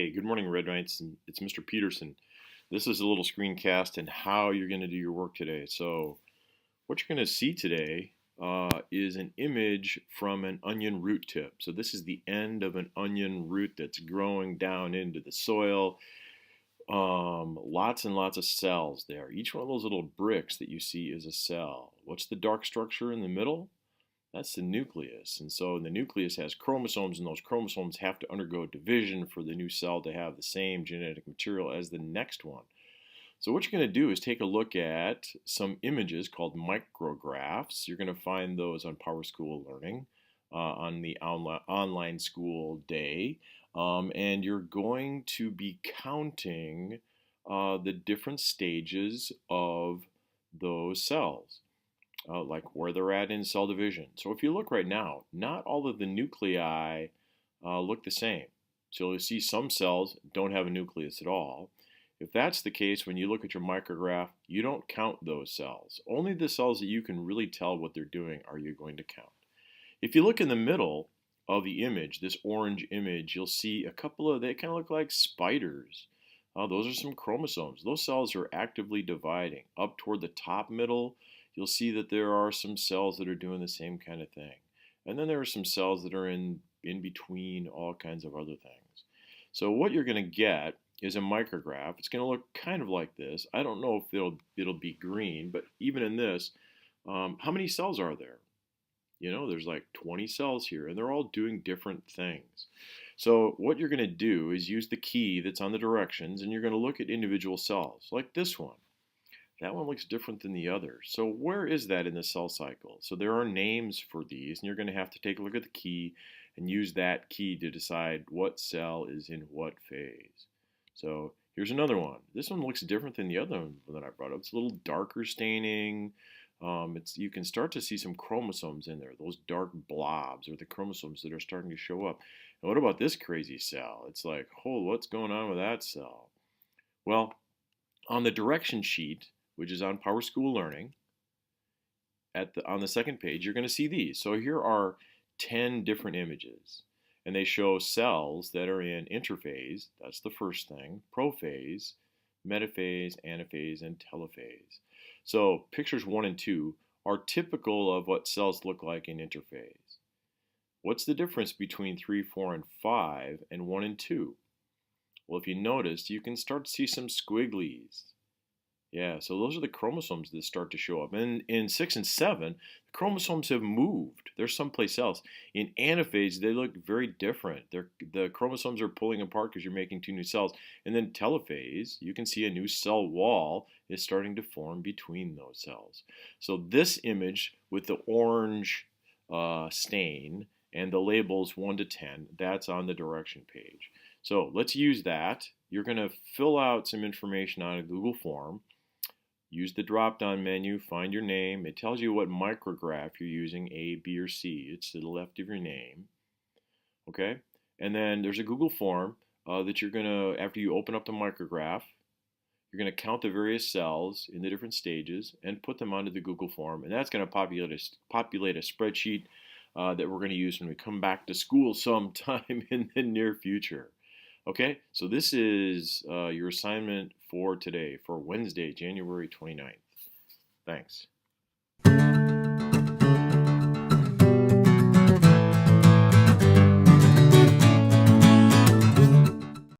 Hey, good morning, Red Knights. And it's Mr. Peterson. This is a little screencast and how you're going to do your work today. So, what you're going to see today is an image from an onion root tip. So, this is the end of an onion root that's growing down into the soil. Lots and lots of cells there. Each one of those little bricks that you see is a cell. What's the dark structure in the middle? That's the nucleus. And so the nucleus has chromosomes, and those chromosomes have to undergo division for the new cell to have the same genetic material as the next one. So what you're going to do is take a look at some images called micrographs. You're going to find those on PowerSchool Learning on the online school day. And you're going to be counting the different stages of those cells. Like where they're at in cell division. So if you look right now, not all of the nuclei look the same. So you'll see some cells don't have a nucleus at all. If that's the case, when you look at your micrograph, you don't count those cells. Only the cells that you can really tell what they're doing are you going to count. If you look in the middle of the image, this orange image, you'll see a couple of, they kind of look like spiders. Those are some chromosomes. Those cells are actively dividing. Up toward the top middle, you'll see that there are some cells that are doing the same kind of thing. And then there are some cells that are in between all kinds of other things. So what you're going to get is a micrograph. It's going to look kind of like this. I don't know if it'll be green, but even in this, how many cells are there? You know, there's like 20 cells here, and they're all doing different things. So what you're going to do is use the key that's on the directions, and you're going to look at individual cells, like this one. That one looks different than the other. So where is that in the cell cycle? So there are names for these, and you're going to have to take a look at the key and use that key to decide what cell is in what phase. So here's another one. This one looks different than the other one that I brought up. It's a little darker staining. You can start to see some chromosomes in there. Those dark blobs are the chromosomes that are starting to show up. And what about this crazy cell? It's like, oh, what's going on with that cell? Well, on the direction sheet, which is on PowerSchool Learning, on the second page, you're going to see these. So here are 10 different images, and they show cells that are in interphase, that's the first thing, prophase, metaphase, anaphase, and telophase. So pictures 1 and 2 are typical of what cells look like in interphase. What's the difference between 3, 4, and 5 and 1 and 2? Well, if you notice, you can start to see some squigglies. Yeah, so those are the chromosomes that start to show up. And in 6 and 7, the chromosomes have moved. They're someplace else. In anaphase, they look very different. The chromosomes are pulling apart because you're making 2 new cells. And then telophase, you can see a new cell wall is starting to form between those cells. So this image with the orange stain and the labels 1 to 10, that's on the direction page. So let's use that. You're going to fill out some information on a Google form. Use the drop-down menu, find your name. It tells you what micrograph you're using, A, B, or C. It's to the left of your name. Okay? And then there's a Google form that you're going to, after you open up the micrograph, you're going to count the various cells in the different stages and put them onto the Google form. And that's going to populate a spreadsheet that we're going to use when we come back to school sometime in the near future. Okay, so this is your assignment for today, for Wednesday, January 29th. Thanks.